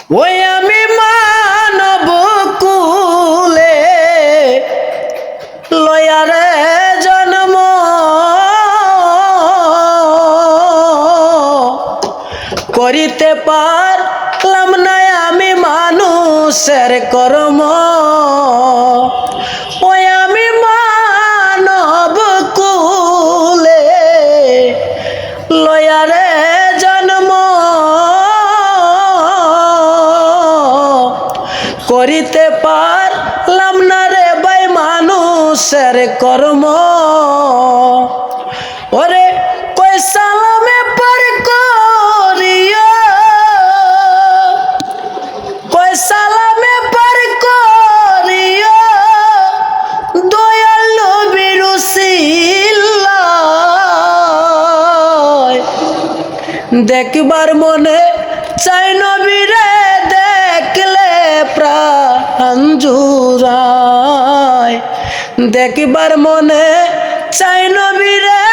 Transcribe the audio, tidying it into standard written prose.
ওই আমি মানব কুলে লয়ারে জন্ম করিতে পারলাম না আমি মানুষের কর্ম। ওই আমি মানব কুলে লয়ারে জন্ম করিতে পারলাম না রে ভাই মানুষের কর্ম। ওরে কই সালামে পার করিয়া, কই সালামে পার করিয়া দয়াল নবীর উসিলায় দেখবার মনে চাই নবীরে, দেখলে প্রাণ জুড়ায়। দেখবার মনে চাই নবীরে,